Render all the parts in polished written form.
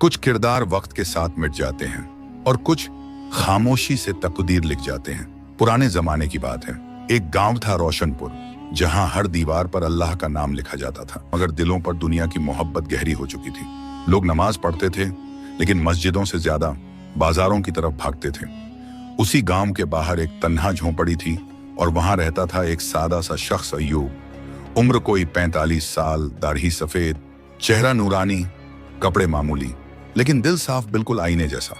कुछ किरदार वक्त के साथ मिट जाते हैं और कुछ खामोशी से तकदीर लिख जाते हैं। पुराने जमाने की बात है। एक गांव था रोशनपुर, जहां हर दीवार पर अल्लाह का नाम लिखा जाता था, मगर दिलों पर दुनिया की मोहब्बत गहरी हो चुकी थी। लोग नमाज पढ़ते थे, लेकिन मस्जिदों से ज्यादा बाजारों की तरफ भागते थे। उसी गांव के बाहर एक तन्हा झोंपड़ी थी और वहां रहता था एक सादा सा शख्स, अय्यूब। उम्र कोई 45 साल, दाढ़ी सफेद, चेहरा नूरानी, कपड़े मामूली, लेकिन दिल साफ, बिल्कुल आईने जैसा।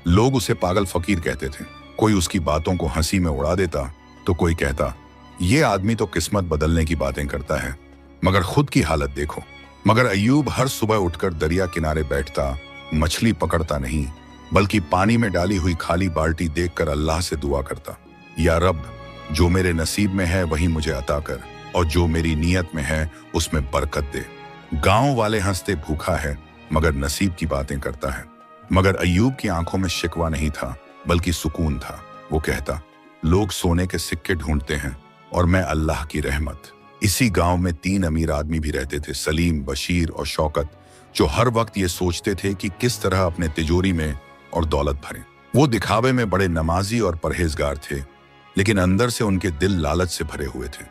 लोग उसे पागल फकीर कहते थे। कोई उसकी बातों को हंसी में उड़ा देता तो कोई कहता, ये आदमी तो किस्मत बदलने की बातें करता है, मगर खुद की हालत देखो। मगर अय्यूब हर सुबह उठकर दरिया किनारे बैठता, मछली पकड़ता नहीं, बल्कि पानी में डाली हुई खाली बाल्टी देखकर अल्लाह से दुआ करता, या रब, जो मेरे नसीब में है वही मुझे अता कर, और जो मेरी नीयत में है उसमें बरकत दे। गांव वाले हंसते, भूखा है मगर नसीब की बातें करता है। मगर अय्यूब की आंखों में शिकवा नहीं था, बल्कि सुकून था। वो कहता, लोग सोने के सिक्के ढूंढते हैं और मैं अल्लाह की रहमत। इसी गांव में 3 अमीर आदमी भी रहते थे, सलीम, बशीर और शौकत, जो हर वक्त ये सोचते थे कि किस तरह अपने तिजोरी में और दौलत भरें। वो दिखावे में बड़े नमाजी और परहेजगार थे, लेकिन अंदर से उनके दिल लालच से भरे हुए थे।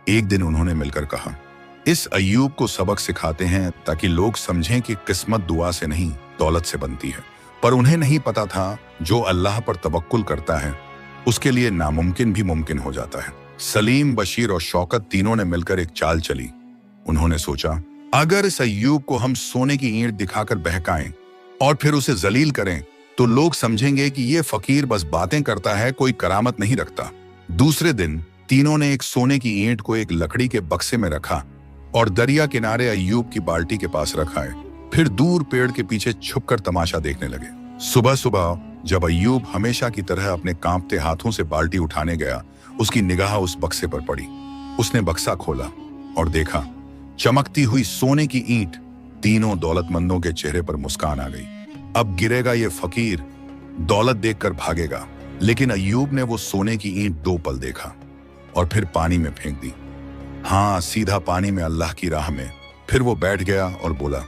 एक दिन उन्होंने मिलकर कहा, इस अय्यूब को सबक सिखाते हैं ताकि लोग समझें कि किस्मत दुआ से नहीं, दौलत से बनती है। पर उन्हें नहीं पता था, जो अल्लाह पर तवक्कुल करता है उसके लिए नामुमकिन भी मुमकिन हो जाता है। सलीम, बशीर और शौकत तीनों ने मिलकर एक चाल चली। उन्होंने सोचा, अगर इस अय्यूब को हम सोने की ईंट दिखाकर बहकाएं और फिर उसे जलील करें तो लोग समझेंगे कि ये फकीर बस बातें करता है, कोई करामत नहीं रखता। दूसरे दिन तीनों ने एक सोने की ईंट को एक लकड़ी के बक्से में रखा और दरिया किनारे अय्यूब की बाल्टी के पास रखाए। फिर दूर पेड़ के पीछे छुपकर तमाशा देखने लगे। सुबह सुबह जब अय्यूब हमेशा की तरह अपने कांपते हाथों से बाल्टी उठाने गया, उसकी निगाह उस बक्से पर पड़ी। उसने बक्सा खोला और देखा, चमकती हुई सोने की ईंट। तीनों दौलतमंदों के चेहरे पर मुस्कान आ गई। अब गिरेगा ये फकीर, दौलत देखकर भागेगा। लेकिन अय्यूब ने वो सोने की ईंट 2 पल देखा और फिर पानी में फेंक दी। हाँ, सीधा पानी में, अल्लाह की राह में। फिर वो बैठ गया और बोला,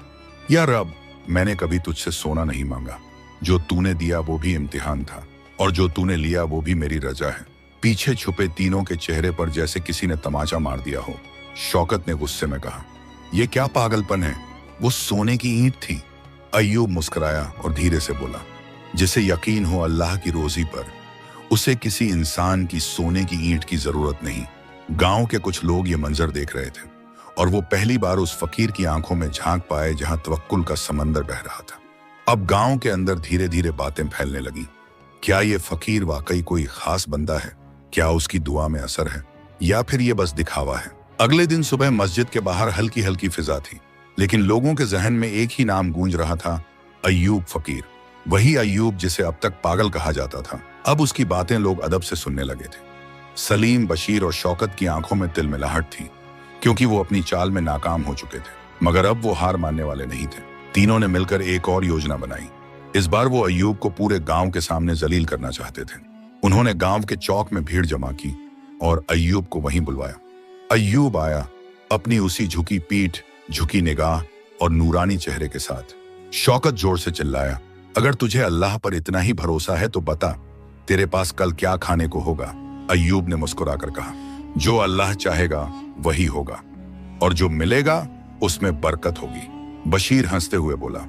या रब, मैंने कभी तुझसे सोना नहीं मांगा। जो तूने दिया वो भी इम्तिहान था, और जो तूने लिया वो भी मेरी रजा है। पीछे छुपे तीनों के चेहरे पर जैसे किसी ने तमाचा मार दिया हो। शौकत ने गुस्से में कहा, ये क्या पागलपन है, वो सोने की ईंट थी। अय्यूब मुस्कुराया और धीरे से बोला, जिसे यकीन हो अल्लाह की रोजी पर, उसे किसी इंसान की सोने की ईंट की जरूरत नहीं। गांव के कुछ लोग ये मंजर देख रहे थे और वो पहली बार उस फकीर की आंखों में झांक पाए जहां तवक्कुल का समंदर बह रहा था। अब गांव के अंदर धीरे धीरे बातें फैलने लगी। क्या ये फकीर वाकई कोई खास बंदा है? क्या उसकी दुआ में असर है, या फिर ये बस दिखावा है? अगले दिन सुबह मस्जिद के बाहर हल्की हल्की फिजा थी, लेकिन लोगों के जहन में एक ही नाम गूंज रहा था, अय्यूब फकीर। वही अय्यूब जिसे अब तक पागल कहा जाता था। अब उसकी बातें लोग अदब से सुनने लगे थे। सलीम, बशीर और शौकत की आंखों में तिलमिलाहट थी, क्योंकि वो अपनी चाल में नाकाम हो चुके थे। मगर अब वो हार मानने वाले नहीं थे। तीनों ने मिलकर एक और योजना बनाई। इस बार वो अय्यूब को पूरे गांव के सामने जलील करना चाहते थे। उन्होंने गांव के चौक में भीड़ जमा की और अय्यूब को वहीं बुलवाया। अय्यूब आया, अपनी उसी झुकी पीठ, झुकी निगाह और नूरानी चेहरे के साथ। शौकत जोर से चिल्लाया, अगर तुझे अल्लाह पर इतना ही भरोसा है तो बता, तेरे पास कल क्या खाने को होगा? अय्यूब ने मुस्कुराकर कहा, जो अल्लाह चाहेगा वही होगा, और जो मिलेगा उसमें बरकत होगी। बशीर हंसते हुए बोला,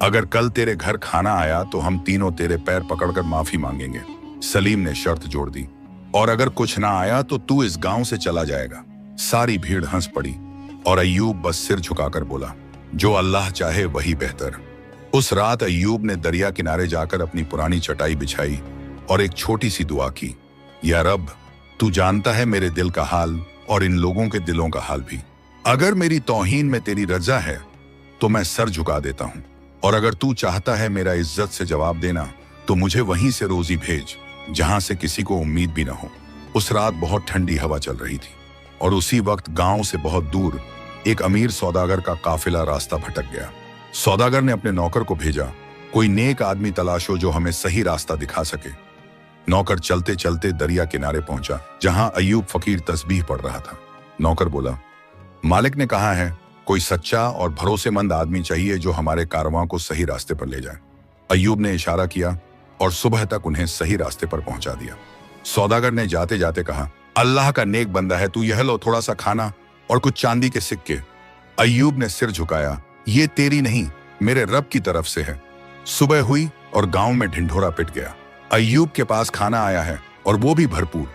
अगर कल तेरे घर खाना आया तो हम तीनों तेरे पैर पकड़कर माफी मांगेंगे। सलीम ने शर्त जोड़ दी, और अगर कुछ ना आया तो तू इस गांव से चला जाएगा। सारी भीड़ हंस पड़ी और अय्यूब बस सिर झुकाकर बोला, जो अल्लाह चाहे वही बेहतर। उस रात अय्यूब ने दरिया किनारे जाकर अपनी पुरानी चटाई बिछाई और एक छोटी सी दुआ की, या रब, तू जानता है मेरे दिल का हाल और इन लोगों के दिलों का हाल भी। अगर मेरी तौहीन में तेरी रजा है तो मैं सर झुका देता हूं, और अगर तू चाहता है मेरा इज्जत से जवाब देना तो मुझे वहीं से रोजी भेज जहां से किसी को उम्मीद भी ना हो। उस रात बहुत ठंडी हवा चल रही थी और उसी वक्त गांव से बहुत दूर एक अमीर सौदागर का काफिला रास्ता भटक गया। सौदागर ने अपने नौकर को भेजा, कोई नेक आदमी तलाशो जो हमें सही रास्ता दिखा सके। नौकर चलते चलते दरिया किनारे पहुंचा, जहां अय्यूब फकीर तस्बीह पढ़ रहा था। नौकर बोला, मालिक ने कहा है कोई सच्चा और भरोसेमंद आदमी चाहिए जो हमारे कारवां को सही रास्ते पर ले जाए। अय्यूब ने इशारा किया और सुबह तक उन्हें सही रास्ते पर पहुंचा दिया। सौदागर ने जाते जाते कहा, अल्लाह का नेक बंदा है तू, यह लो थोड़ा सा खाना और कुछ चांदी के सिक्के। अय्यूब ने सिर झुकाया, ये तेरी नहीं, मेरे रब की तरफ से है। सुबह हुई और गांव में ढिंढोरा पिट गया। अय्यूब के पास खाना आया है और वो भी भरपूर।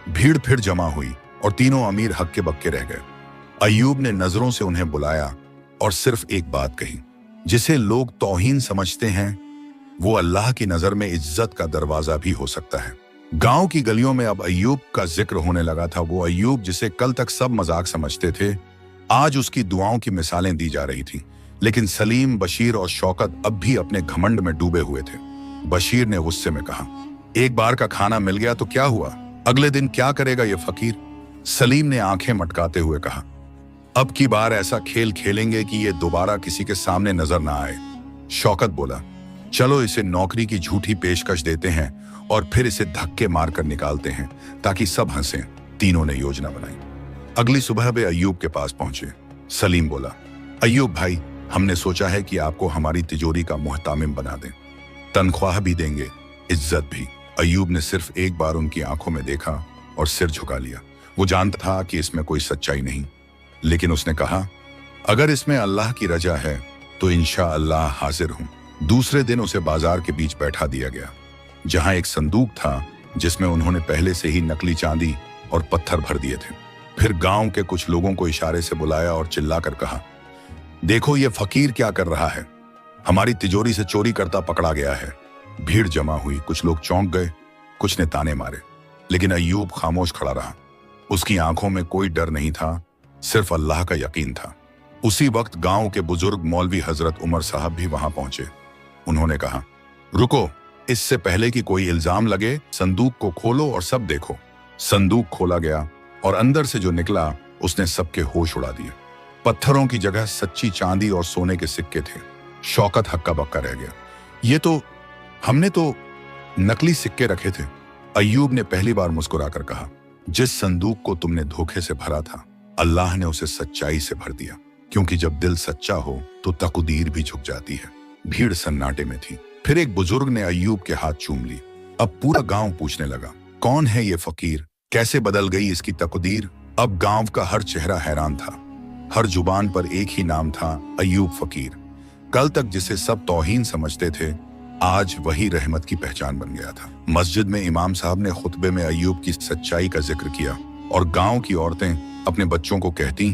भीड़ फिर जमा हुई और तीनों अमीर हक्के बक्के रह गए। अय्यूब ने नजरों से उन्हें बुलाया और सिर्फ एक बात कही, जिसे लोग तौहीन समझते हैं वो अल्लाह की नजर में इज्जत का दरवाजा भी हो सकता है। गांव की गलियों में अब अय्यूब का जिक्र होने लगा था। वो अय्यूब जिसे कल तक सब मजाक समझते थे, आज उसकी दुआओं की मिसालें दी जा रही थी। लेकिन सलीम, बशीर और शौकत अब भी अपने घमंड में डूबे हुए थे। बशीर ने गुस्से में कहा, एक बार का खाना मिल गया तो क्या हुआ, अगले दिन क्या करेगा ये फकीर। सलीम ने आंखें मटकाते हुए कहा, अब की बार ऐसा खेल खेलेंगे कि ये दोबारा किसी के सामने नजर ना आए। शौकत बोला, चलो इसे नौकरी की झूठी पेशकश देते हैं और फिर इसे धक्के मारकर निकालते हैं ताकि सब हंसें। तीनों ने योजना बनाई। अगली सुबह वे अय्यूब के पास पहुंचे। सलीम बोला, अय्यूब भाई, हमने सोचा है कि आपको हमारी तिजोरी का मुहतामिम बना दें, तनख्वाह भी देंगे, इज्जत भी। अय्यूब ने सिर्फ एक बार उनकी आंखों में देखा और सिर झुका लिया। वो जानता था कि इसमें कोई सच्चाई नहीं, लेकिन उसने कहा, अगर इसमें अल्लाह की रजा है तो इंशाअल्लाह हाजिर हूं। दूसरे दिन उसे बाजार के बीच बैठा दिया गया, जहां एक संदूक था जिसमें उन्होंने पहले से ही नकली चांदी और पत्थर भर दिए थे। फिर गांव के कुछ लोगों को इशारे से बुलाया और चिल्लाकर कहा, देखो ये फकीर क्या कर रहा है, हमारी तिजोरी से चोरी करता पकड़ा गया है। भीड़ जमा हुई, कुछ लोग चौंक गए, कुछ ने ताने मारे, लेकिन अय्यूब खामोश खड़ा रहा। उसकी आंखों में कोई डर नहीं था, सिर्फ अल्लाह का यकीन था। उसी वक्त गांव के बुजुर्ग मौलवी हजरत उमर साहब भी वहां पहुंचे। उन्होंने कहा, रुको, इससे पहले कि कोई इल्जाम लगे, संदूक को खोलो और सब देखो। संदूक खोला गया और अंदर से जो निकला उसने सबके होश उड़ा दिए। पत्थरों की जगह सच्ची चांदी और सोने के सिक्के थे। शौकत हक्का बक्का रह गया, ये तो हमने तो नकली सिक्के रखे थे। अय्यूब ने पहली बार मुस्कुराकर कहा, जिस संदूक को तुमने धोखे से भरा था, अल्लाह ने उसे सच्चाई से भर दिया, क्योंकि जब दिल सच्चा हो तो तकदीर भी झुक जाती है। भीड़ सन्नाटे में थी। फिर एक बुजुर्ग ने अय्यूब के हाथ चूम ली। अब पूरा गांव पूछने लगा, कौन है ये फकीर, कैसे बदल गई इसकी तकदीर। अब गांव का हर चेहरा हैरान था, हर जुबान पर एक ही नाम था, अय्यूब फकीर। कल तक जिसे सब तौहीन समझते थे, आज वही रहमत की पहचान बन गया था। मस्जिद में इमाम साहब ने खुतबे में अय्यूब की सच्चाई का जिक्र किया और गांव की औरतें अपने बच्चों को कहती,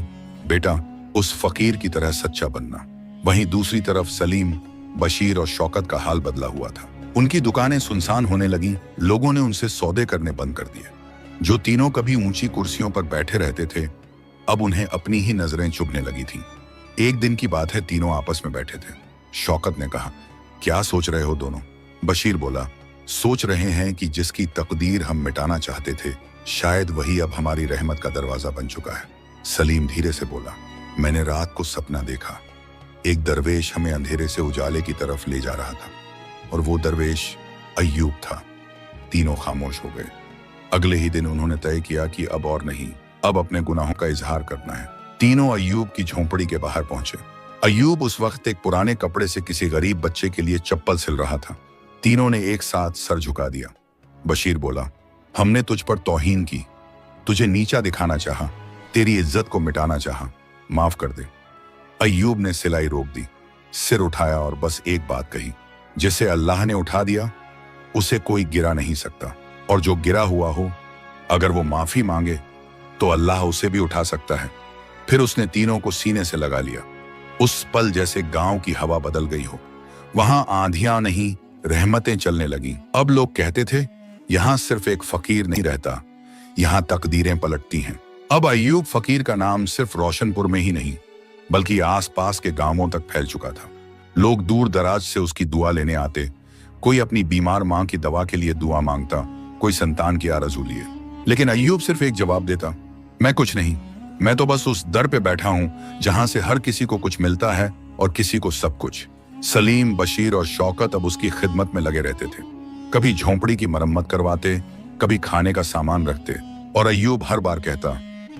बेटा उस फकीर की तरह सच्चा बनना। वहीं दूसरी तरफ सलीम, बशीर और शौकत का हाल बदला हुआ था। उनकी दुकानें सुनसान होने लगी, लोगों ने उनसे सौदे करने बंद कर दिए। जो तीनों कभी ऊंची कुर्सियों पर बैठे रहते थे, अब उन्हें अपनी ही नजरें चुभने लगी थीं। एक दिन की बात है, तीनों आपस में बैठे थे। शौकत ने कहा, क्या सोच रहे हो दोनों? बशीर बोला, सोच रहे हैं कि जिसकी तकदीर हम मिटाना चाहते थे, शायद वही अब हमारी रहमत का दरवाजा बन चुका है। सलीम धीरे से बोला, मैंने रात को सपना देखा, एक दरवेश हमें अंधेरे से उजाले की तरफ ले जा रहा था और वो दरवेश अय्यूब था। तीनों खामोश हो गए। अगले ही दिन उन्होंने तय किया कि अब और नहीं, अब अपने गुनाहों का इजहार करना है। तीनों अय्यूब की झोंपड़ी के बाहर पहुंचे। अय्यूब उस वक्त एक पुराने कपड़े से किसी गरीब बच्चे के लिए चप्पल सिल रहा था। तीनों ने एक साथ सर झुका दिया। बशीर बोला, हमने तुझ पर तौहीन की, तुझे नीचा दिखाना चाहा, तेरी इज्जत को मिटाना चाहा, माफ कर दे। अय्यूब ने सिलाई रोक दी, सिर उठाया और बस एक बात कही, जिसे अल्लाह ने उठा दिया उसे कोई गिरा नहीं सकता, और जो गिरा हुआ हो अगर वो माफी मांगे तो अल्लाह उसे भी उठा सकता है। फिर उसने तीनों को सीने से लगा लिया। उस पल जैसे गांव की हवा बदल गई हो। वहां आंधियां नहीं, रहमतें चलने लगीं। अब लोग कहते थे, यहां सिर्फ एक फकीर नहीं रहता, यहां तकदीरें पलटती हैं। अब अय्यूब फकीर का नाम सिर्फ रोशनपुर में ही नहीं, बल्कि आसपास के गांवों तक फैल चुका था। लोग दूर दराज से उसकी दुआ लेने आते। कोई अपनी बीमार मां की दवा के लिए दुआ मांगता, कोई संतान की आरज़ू लिए। लेकिन अय्यूब सिर्फ एक जवाब देता, मैं कुछ नहीं, मैं तो बस उस दर पे बैठा हूं जहां से हर किसी को कुछ मिलता है और किसी को सब कुछ। सलीम, बशीर और शौकत अब उसकी खिदमत में लगे रहते थे। कभी झोंपड़ी की मरम्मत करवाते, कभी खाने का सामान रखते, और अय्यूब हर बार कहता,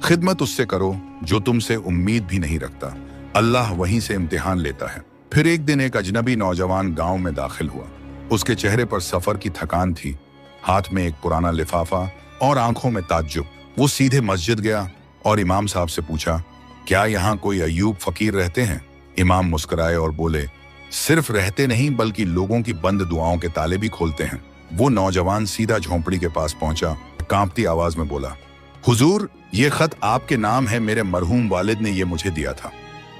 खिदमत उससे करो जो तुमसे उम्मीद भी नहीं रखता, अल्लाह वहीं से इम्तिहान लेता है। फिर एक दिन एक अजनबी नौजवान गांव में दाखिल हुआ। उसके चेहरे पर सफर की थकान थी, हाथ में एक पुराना लिफाफा और आंखों में ताज्जुब। वो सीधे मस्जिद गया और इमाम साहब से पूछा, क्या यहाँ कोई अय्यूब फकीर रहते हैं? इमाम मुस्कुराए और बोले, सिर्फ रहते नहीं बल्कि लोगों की बंद दुआओं के ताले भी खोलते हैं। वो नौजवान सीधा झोंपड़ी के पास पहुंचा, कांपती आवाज में बोला, हुजूर, ये खत आपके नाम है। मेरे मरहूम वालिद ने ये मुझे दिया था।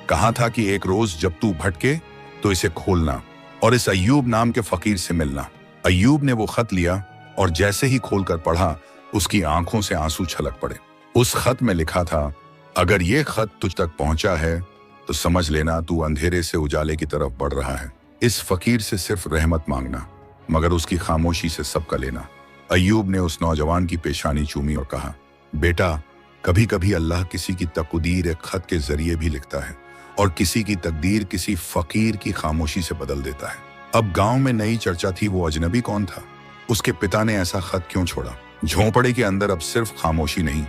कहा था कि एक रोज जब तू भटके तो इसे खोलना और इस अय्यूब नाम के फकीर से मिलना। अय्यूब ने वो खत लिया और जैसे ही खोलकर पढ़ा, उसकी आंखों से आंसू छलक पड़े। उस खत में लिखा था, अगर ये खत तुझ तक पहुंचा है तो समझ लेना तू अंधेरे से उजाले की तरफ बढ़ रहा है। इस फकीर से सिर्फ रहमत मांगना, मगर उसकी खामोशी से सबका लेना। अय्यूब ने उस नौजवान की पेशानी चूमी और कहा, बेटा, कभी कभी अल्लाह किसी की तकदीर एक खत के जरिए भी लिखता है और किसी की तकदीर किसी फकीर की खामोशी से बदल देता है। अब गांव में नई चर्चा थी, वो अजनबी कौन था? उसके पिता ने ऐसा खत क्यों छोड़ा? झोंपड़े के अंदर अब सिर्फ खामोशी नहीं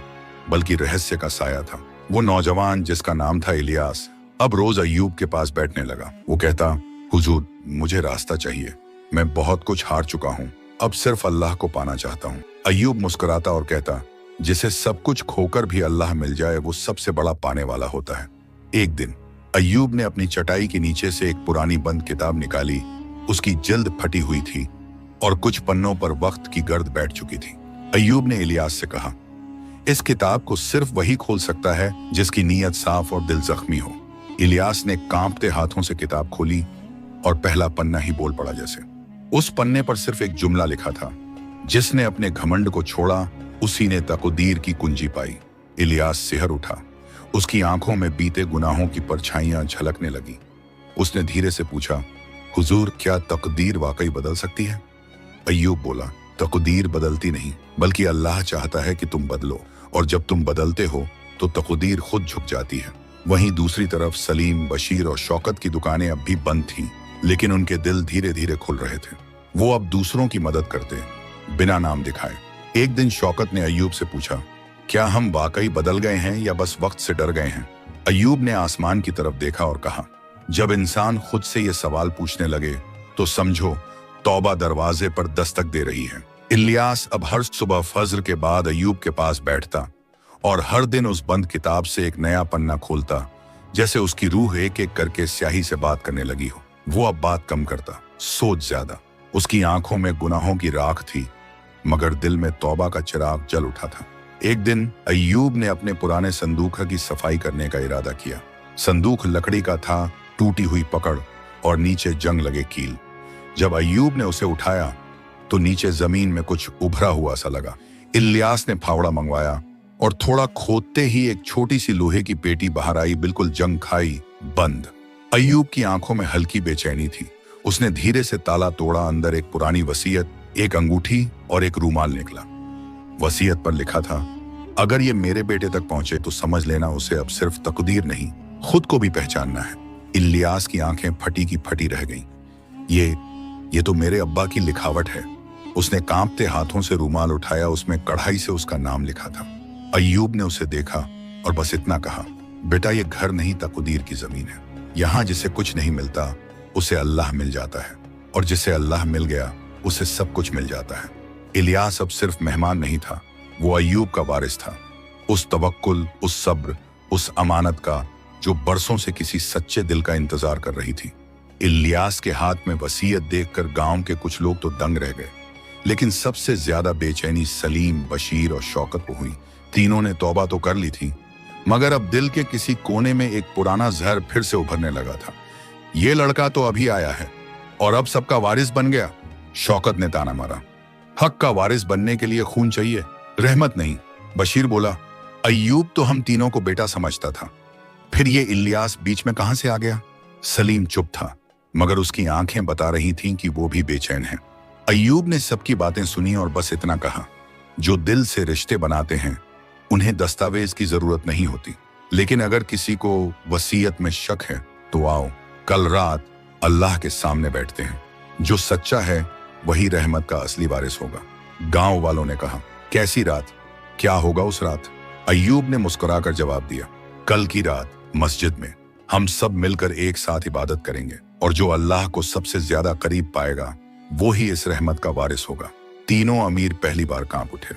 बल्कि रहस्य का साया था। वो नौजवान जिसका नाम था इलियास अब रोज अय्यूब के पास बैठने लगा। वो कहता, हुजूर, मुझे रास्ता चाहिए। मैं बहुत कुछ हार चुका हूँ, अब सिर्फ अल्लाह को पाना चाहता हूँ। अय्यूब मुस्कुराता और कहता, जिसे सब कुछ खोकर भी अल्लाह मिल जाए वो सबसे बड़ा पाने वाला होता है। एक दिन अय्यूब ने अपनी चटाई के नीचे से एक पुरानी बंद किताब निकाली। उसकी जिल्द फटी हुई थी और कुछ पन्नों पर वक्त की गर्द बैठ चुकी थी। अय्यूब ने इलियास से कहा, इस किताब को सिर्फ वही खोल सकता है जिसकी नीयत साफ और दिल जख्मी हो। इलियास ने कांपते हाथों से किताब खोली और पहला पन्ना ही बोल पड़ा जैसे। उस पन्ने पर सिर्फ एक जुमला लिखा था, जिसने अपने घमंड को छोड़ा उसी ने तकदीर की कुंजी पाई। इलियास सिहर उठा, उसकी आंखों में बीते गुनाहों की परछाइयां झलकने लगी। उसने धीरे से पूछा, हुजूर, क्या तकदीर वाकई बदल सकती है? अय्यूब बोला, तकदीर बदलती नहीं बल्कि अल्लाह चाहता है कि तुम बदलो, और जब तुम बदलते हो तो तकदीर खुद झुक जाती है। वहीं दूसरी तरफ सलीम, बशीर और शौकत की दुकानें अब भी बंद थीं, लेकिन उनके दिल धीरे धीरे खुल रहे थे। वो अब दूसरों की मदद करते बिना नाम दिखाए। एक दिन शौकत ने अय्यूब से पूछा, क्या हम वाकई बदल गए हैं या बस वक्त से डर गए हैं? अय्यूब ने आसमान की तरफ देखा और कहा, जब इंसान खुद से ये सवाल पूछने लगे तो समझो तौबा दरवाजे पर दस्तक दे रही है। इलियास अब हर सुबह फज्र के बाद अय्यूब के पास बैठता और हर दिन उस बंद किताब से एक नया पन्ना खोलता, जैसे उसकी रूह एक एक करके स्याही से बात करने लगी हो। वो अब बात कम करता, सोच ज्यादा। उसकी आंखों में गुनाहों की राख थी, मगर दिल में तौबा का चिराग जल उठा था। एक दिन अय्यूब ने अपने पुराने संदूक की सफाई करने का इरादा किया। संदूक लकड़ी का था, टूटी हुई पकड़ और नीचे जंग लगे कील। जब अय्यूब ने उसे उठाया तो नीचे जमीन में कुछ उभरा हुआ सा लगा। इलियास ने फावड़ा मंगवाया और थोड़ा खोदते ही एक छोटी सी लोहे की पेटी बाहर आई, बिल्कुल जंग खाई, बंद। अय्यूब की आंखों में हल्की बेचैनी थी। उसने धीरे से ताला तोड़ा। अंदर एक पुरानी वसीयत, एक अंगूठी और एक रूमाल निकला। वसीयत पर लिखा था, अगर ये मेरे बेटे तक पहुंचे तो समझ लेना उसे अब सिर्फ तकदीर नहीं, खुद को भी पहचानना है। इलियास की आंखें फटी की फटी रह गईं। ये तो मेरे अब्बा की लिखावट है। उसने कांपते हाथों से रूमाल उठाया, उसमें कढ़ाई से उसका नाम लिखा था। अय्यूब ने उसे देखा और बस इतना कहा, बेटा, ये घर नहीं तकदीर की जमीन है। यहाँ जिसे कुछ नहीं मिलता उसे अल्लाह मिल जाता है, और जिसे अल्लाह मिल गया उसे सब कुछ मिल जाता है। इलियास अब सिर्फ मेहमान नहीं था, वो अय्यूब का वारिस था। उस तवक्कुल, उस सब्र, उस अमानत का जो बरसों से किसी सच्चे दिल का इंतजार कर रही थी। इलियास के हाथ में वसीयत देखकर गांव के कुछ लोग तो दंग रह गए, लेकिन सबसे ज्यादा बेचैनी सलीम, बशीर और शौकत को हुई। तीनों ने तौबा तो कर ली थी, मगर अब दिल के किसी कोने में एक पुराना जहर फिर से उभरने लगा था। ये लड़का तो अभी आया है और अब सबका वारिस बन गया। शौकत ने ताना मारा, हक का वारिस बनने के लिए खून चाहिए, रहमत नहीं। बशीर बोला, अय्यूब तो हम तीनों को बेटा समझता था, फिर ये इलियास बीच में कहां से आ गया? सलीम चुप था, मगर उसकी आंखें बता रही थीं कि वो भी बेचैन है। अय्यूब ने सबकी बातें सुनी और बस इतना कहा, जो दिल से रिश्ते बनाते हैं उन्हें दस्तावेज की जरूरत नहीं होती, लेकिन अगर किसी को वसीयत में शक है तो आओ, कल रात अल्लाह के सामने बैठते हैं। जो सच्चा है वही रहमत का असली वारिस होगा। गांव वालों ने कहा, कैसी रात? क्या होगा उस रात? अय्यूब ने मुस्कुराकर जवाब दिया, कल की रात मस्जिद में हम सब मिलकर एक साथ इबादत करेंगे और जो अल्लाह को सबसे ज्यादा करीब पाएगा वो ही इस रहमत का वारिस होगा। तीनों अमीर पहली बार कांप उठे।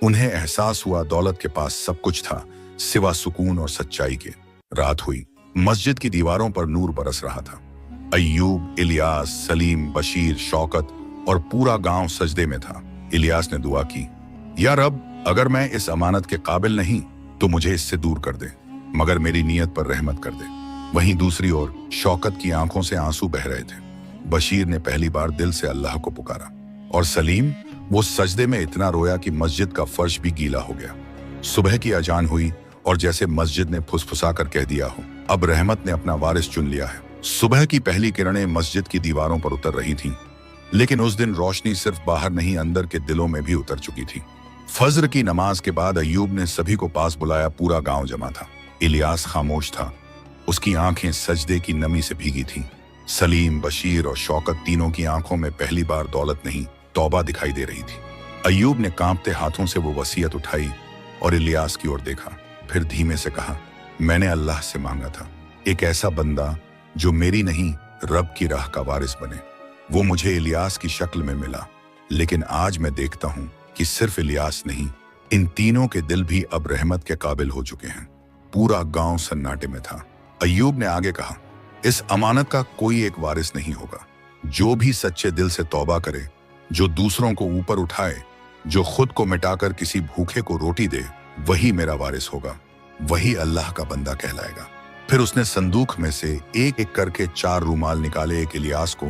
उन्हें एहसास हुआ दौलत के पास सब कुछ था सिवा सुकून और सच्चाई के। रात हुई, मस्जिद की दीवारों पर नूर बरस रहा था। अय्यूब, इलियास, सलीम, बशीर, शौकत और पूरा गांव सजदे में था। इलियास ने दुआ की, या रब, अगर मैं इस अमानत के काबिल नहीं तो मुझे इससे दूर कर दे, मगर मेरी नीयत पर रहमत कर दे। वहीं दूसरी ओर शौकत की आंखों से आंसू बह रहे थे। बशीर ने पहली बार दिल से अल्लाह को पुकारा और सलीम, वो सजदे में इतना रोया कि मस्जिद का फर्श भी गीला हो गया। सुबह की अजान हुई और जैसे मस्जिद ने फुसफुसा कर कह दिया हो, अब रहमत ने अपना वारिस चुन लिया है। सुबह की पहली किरणें मस्जिद की दीवारों पर उतर रही थीं, लेकिन उस दिन रोशनी सिर्फ बाहर नहीं अंदर के दिलों में भी उतर चुकी थी। फज्र की नमाज के बाद अय्यूब ने सभी को पास बुलाया। पूरा गांव जमा था। इलियास खामोश था, उसकी आंखें सजदे की नमी से भीगी थीं। सलीम, बशीर और शौकत तीनों की आंखों में पहली बार दौलत नहीं तौबा दिखाई दे रही थी। अय्यूब ने कांपते हाथों से वो वसीयत उठाई और इलियास की ओर देखा, फिर धीमे से कहा, मैंने अल्लाह से मांगा था एक ऐसा बंदा जो मेरी नहीं रब की राह का वारिस बने। वो मुझे इलियास की शक्ल में मिला, लेकिन आज मैं देखता हूं कि सिर्फ इलियास नहीं, इन तीनों के दिल भी अब रहमत के काबिल हो चुके हैं। पूरा गांव सन्नाटे में था। अय्यूब ने आगे कहा, इस अमानत का कोई एक वारिस नहीं होगा। जो भी सच्चे दिल से तौबा करे, जो दूसरों को ऊपर उठाए, जो खुद को मिटाकर किसी भूखे को रोटी दे, वही मेरा वारिस होगा, वही अल्लाह का बंदा कहलाएगा। फिर उसने संदूक में से एक एक करके 4 रूमाल निकाले, एक इलियास को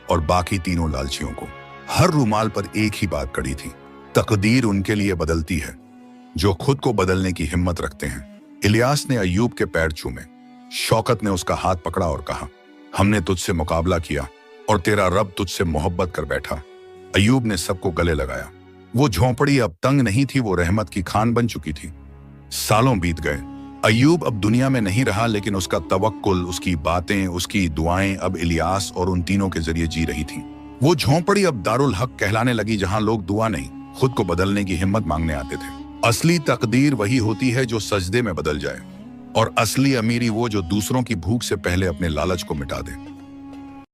और बाकी तीनों लालचियों को। हर रूमाल पर एक ही बात कड़ी थी, तकदीर उनके लिए बदलती है जो खुद को बदलने की हिम्मत रखते हैं। इलियास ने अय्यूब के पैर चूमे। शौकत ने उसका हाथ पकड़ा और कहा, हमने तुझसे मुकाबला किया और तेरा रब तुझसे मोहब्बत कर बैठा। अय्यूब ने सबको गले लगाया। वो झोंपड़ी अब तंग नहीं थी, वो रहमत की खान बन चुकी थी। सालों बीत गए। अय्यूब अब दुनिया में नहीं रहा, लेकिन उसका तवक्कुल, उसकी बातें, उसकी दुआएं अब इलियास और उन तीनों के जरिए जी रही थी। वो झोंपड़ी अब दारुल हक कहलाने लगी, जहां लोग दुआ नहीं, खुद को बदलने की हिम्मत मांगने आते थे। असली तकदीर वही होती है जो सजदे में बदल जाए, और असली अमीरी वो जो दूसरों की भूख से पहले अपने लालच को मिटा दे।